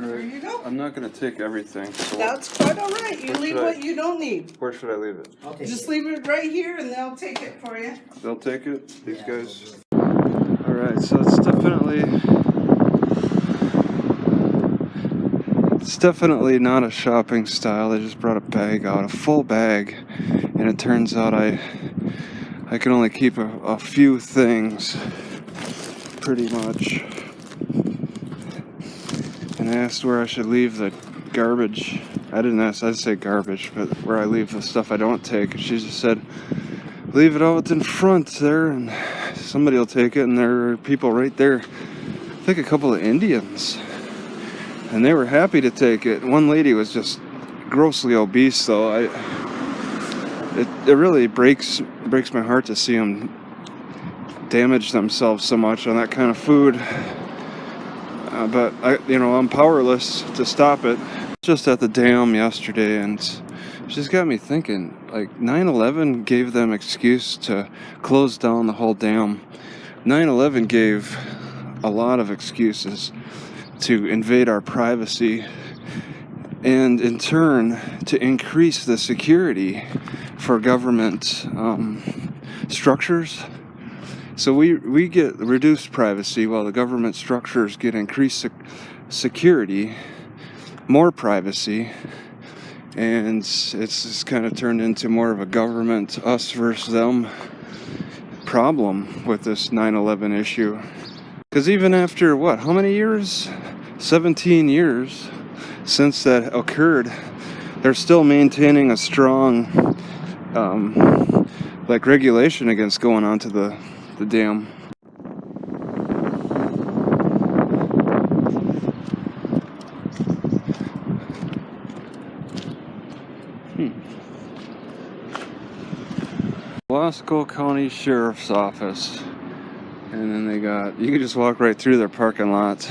There you go. I'm not going to take everything. So That's quite all right. You leave what you don't need. Where should I leave it? Just leave it right here and they'll take it for you. They'll take it? These guys? Alright, so it's definitely not a shopping style. They just brought a bag out, a full bag. And it turns out I can only keep a few things. Pretty much. And I asked where I should leave the garbage. I didn't ask, I'd say garbage, but where I leave the stuff I don't take. She just said, leave it out in front there and somebody will take it. And there are people right there, I think a couple of Indians. And they were happy to take it. One lady was just grossly obese though. It really breaks my heart to see them damage themselves so much on that kind of food. But I'm powerless to stop it. Just at the dam yesterday, and it just got me thinking. Like 9/11 gave them excuse to close down the whole dam. 9/11 gave a lot of excuses to invade our privacy, and in turn to increase the security for government structures. So we get reduced privacy while the government structures get increased security, more privacy, and it's just kind of turned into more of a government us versus them problem with this 9/11 issue. Because even after how many years? 17 years since that occurred, they're still maintaining a strong regulation against going onto the dam. Wasco County Sheriff's Office. And then you can just walk right through their parking lot.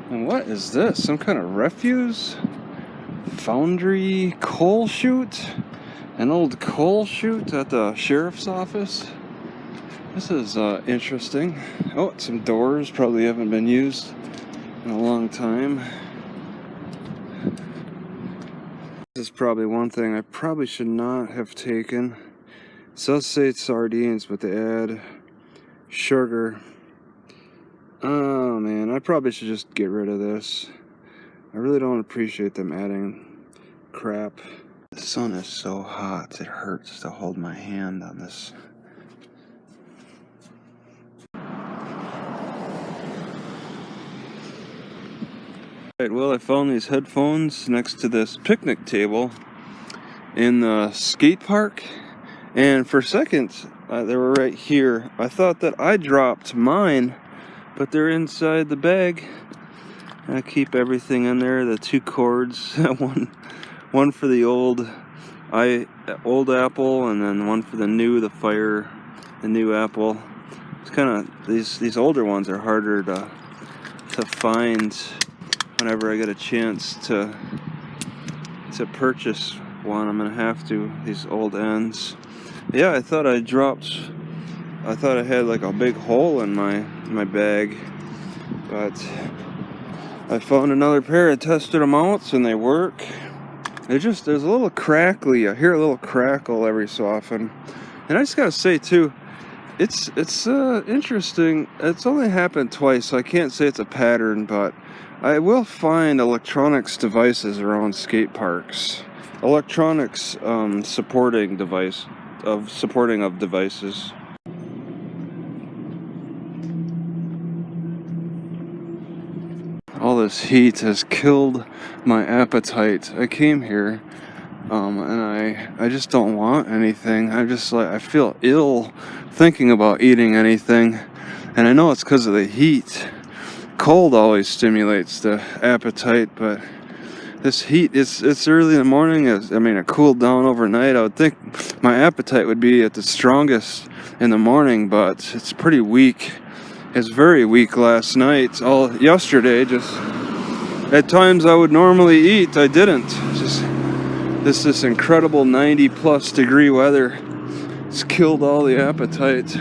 And what is this? Some kind of refuse? Foundry coal chute? An old coal chute at the sheriff's office? This is interesting. Oh, some doors probably haven't been used in a long time. This is probably one thing I probably should not have taken. It does say sardines, but they add sugar. Oh man, I probably should just get rid of this. I really don't appreciate them adding crap. The sun is so hot, it hurts to hold my hand on this. Alright, well, I found these headphones next to this picnic table in the skate park. And for a second, they were right here. I thought that I dropped mine, but they're inside the bag. I keep everything in there, the two cords, one for the old Apple, and then one for the new Apple. It's kind of these older ones are harder to find whenever I get a chance to purchase one. I'm gonna have to, these old ends. Yeah, I thought I had like a big hole in my bag, but I found another pair. I tested them out and they work. There's a little crackly. I hear a little crackle every so often. And I just gotta say too, it's interesting. It's only happened twice, so I can't say it's a pattern, but I will find electronics devices around skate parks. Electronics supporting of devices. All this heat has killed my appetite. I came here and I just don't want anything. I feel ill thinking about eating anything, and I know it's because of the heat. Cold always stimulates the appetite, but this heat, it's early in the morning. It cooled down overnight. I would think my appetite would be at the strongest in the morning, but it's pretty weak. It's very weak last night. All yesterday, just at times I would normally eat, I didn't. Just this incredible 90+ degree weather. It's killed all the appetite.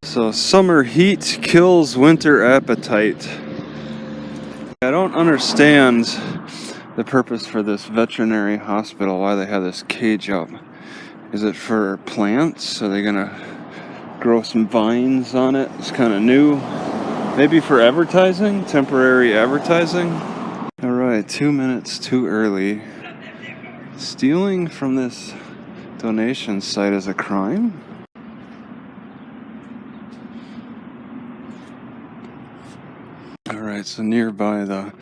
So summer heat kills winter appetite. I don't understand the purpose for this veterinary hospital, why they have this cage up. Is it for plants? Are they gonna grow some vines on it? It's kind of new. Maybe for advertising? Temporary advertising? Alright, 2 minutes too early. Stealing from this donation site is a crime? Alright, so nearby the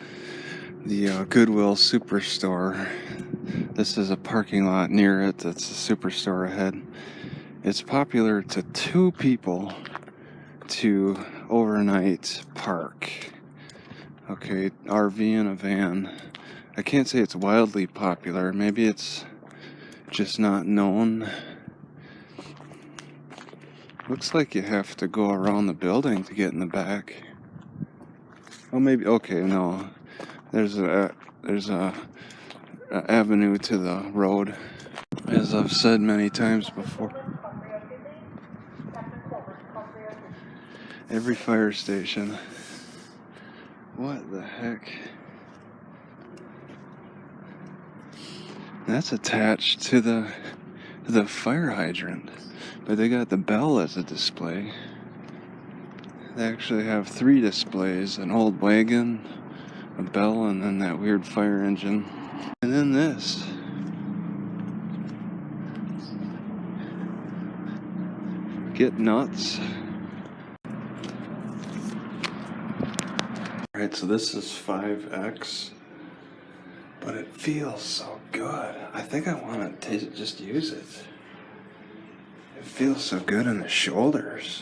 Goodwill superstore. This is a parking lot near it. That's a superstore ahead. It's popular to 2 people to overnight park. Okay, RV in a van. I can't say it's wildly popular. Maybe it's just not known. Looks like you have to go around the building to get in the back. Oh, maybe. Okay, no. There's a avenue to the road, as I've said many times before. Every fire station. What the heck? That's attached to the fire hydrant, but they got the bell as a display. They actually have 3 displays: an old wagon, a bell, and then that weird fire engine. And then this. Get nuts. Alright, so this is 5X, but it feels so good. I think I want to just use it. It feels so good in the shoulders.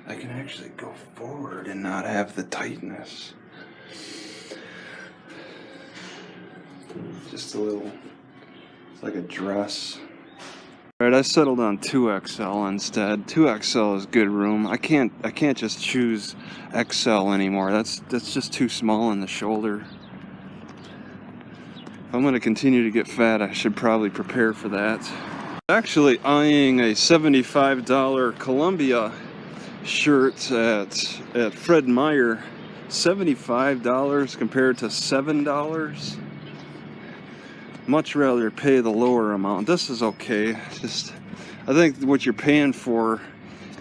I can actually go forward and not have the tightness. Just a little, it's like a dress. Alright, I settled on 2XL instead. 2XL is good room. I can't just choose XL anymore. That's just too small in the shoulder. If I'm gonna continue to get fat, I should probably prepare for that. Actually eyeing a $75 Columbia shirt at Fred Meyer. $75 compared to $7. Much rather pay the lower amount. This is okay. Just, I think what you're paying for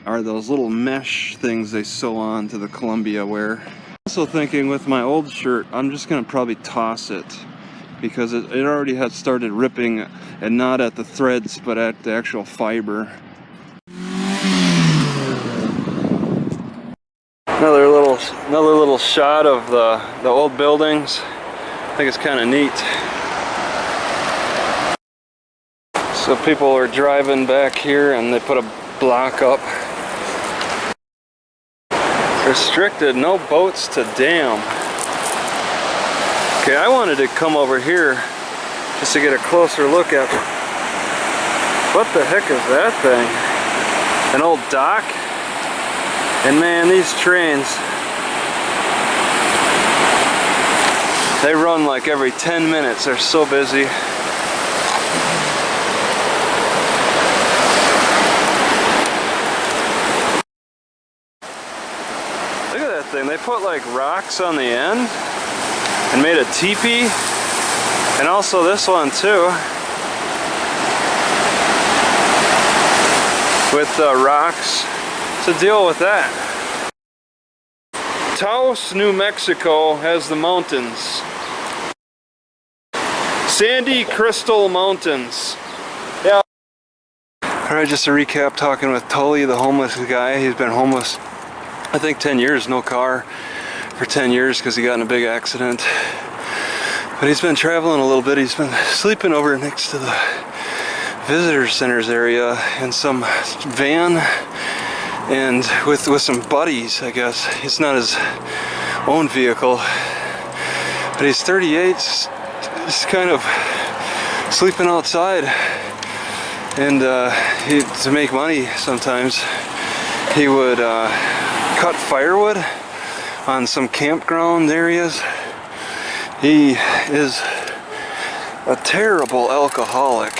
are those little mesh things they sew on to the Columbia wear. Also thinking with my old shirt, I'm just gonna probably toss it because it already had started ripping, and not at the threads, but at the actual fiber. Another little shot of the old buildings. I think it's kind of neat. So people are driving back here and they put a block up. Restricted, no boats to dam. Okay, I wanted to come over here just to get a closer look at what the heck is that thing? An old dock? And man, these trains, they run like every 10 minutes. They're so busy. Look at that thing. They put like rocks on the end and made a teepee. And also this one too, with rocks. What's the deal with that? Taos, New Mexico has the mountains. Sandy Crystal Mountains. Yeah. Alright, just to recap, talking with Tully, the homeless guy. He's been homeless, I think 10 years, no car for 10 years because he got in a big accident. But he's been traveling a little bit. He's been sleeping over next to the visitor centers area in some van and with some buddies, I guess. It's not his own vehicle, but he's 38. He's kind of sleeping outside, and to make money sometimes he would cut firewood on some campground areas. He is a terrible alcoholic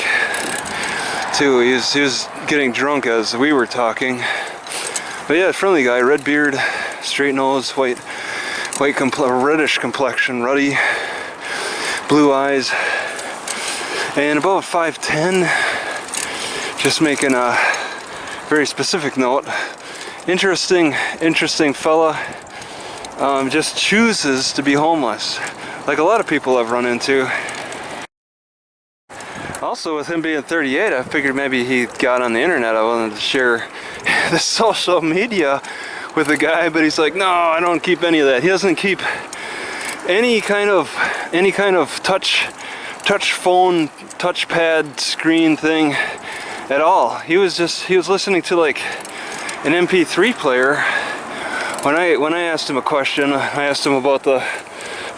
too. He was getting drunk as we were talking. But yeah, friendly guy, red beard, straight nose, reddish complexion, ruddy, blue eyes, and about 5'10". Just making a very specific note. Interesting fella. Just chooses to be homeless, like a lot of people I've run into. Also, with him being 38, I figured maybe he got on the internet. I wanted to share the social media with the guy, but he's like, no, I don't keep any of that. He doesn't keep any kind of touch phone, touchpad screen thing at all. He was listening to like an MP3 player. When I asked him a question, I asked him about the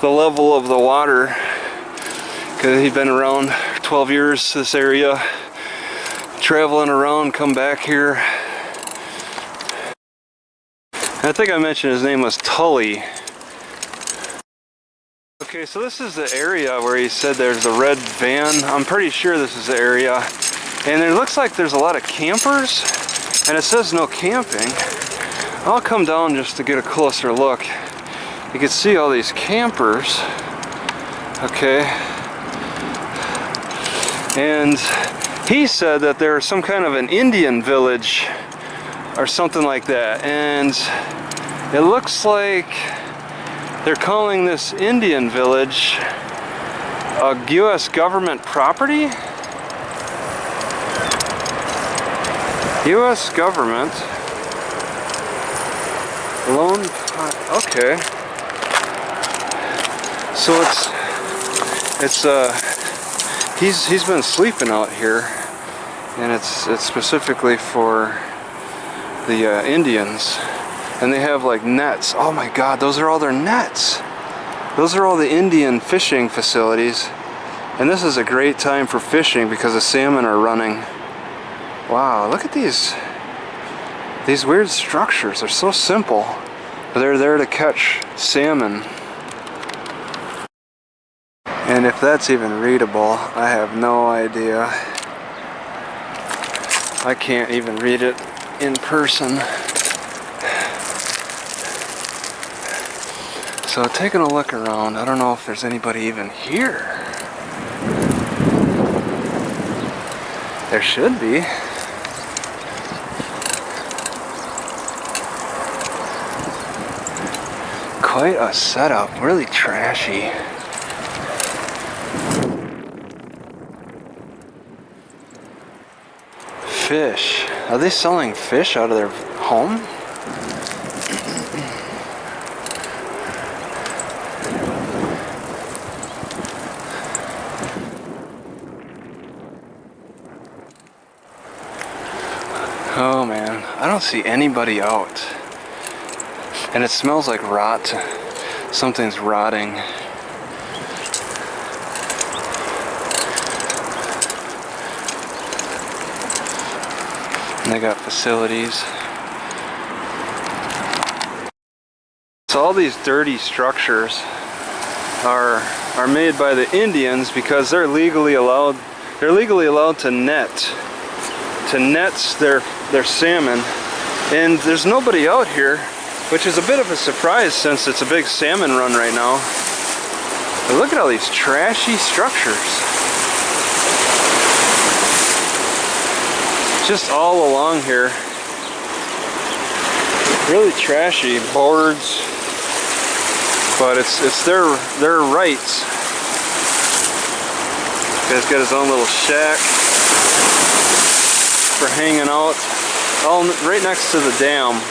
level of the water, because he'd been around 12 years this area, traveling around, come back here. I think I mentioned his name was Tully. Okay, so this is the area where he said there's a red van. I'm pretty sure this is the area. And it looks like there's a lot of campers, and it says no camping. I'll come down just to get a closer look. You can see all these campers. Okay. And he said that there's some kind of an Indian village or something like that, and it looks like they're calling this Indian village a U.S. government property. U.S. government loan. Okay, so he's been sleeping out here, and it's specifically for the Indians, and they have like nets. Oh my God, those are all their nets. Those are all the Indian fishing facilities, and this is a great time for fishing because the salmon are running. Wow, look at these weird structures. They're so simple, but they're there to catch salmon. And if that's even readable, I have no idea. I can't even read it in person. So taking a look around, I don't know if there's anybody even here. There should be. Quite a setup, really trashy. Fish. Are they selling fish out of their home? Oh man, I don't see anybody out. And it smells like rot. Something's rotting. And they got facilities. So all these dirty structures are made by the Indians because they're legally allowed to net their salmon. And there's nobody out here, which is a bit of a surprise since it's a big salmon run right now. But look at all these trashy structures. Just all along here. Really trashy boards. But it's their rights. Guy's got his own little shack for hanging out. All right next to the dam.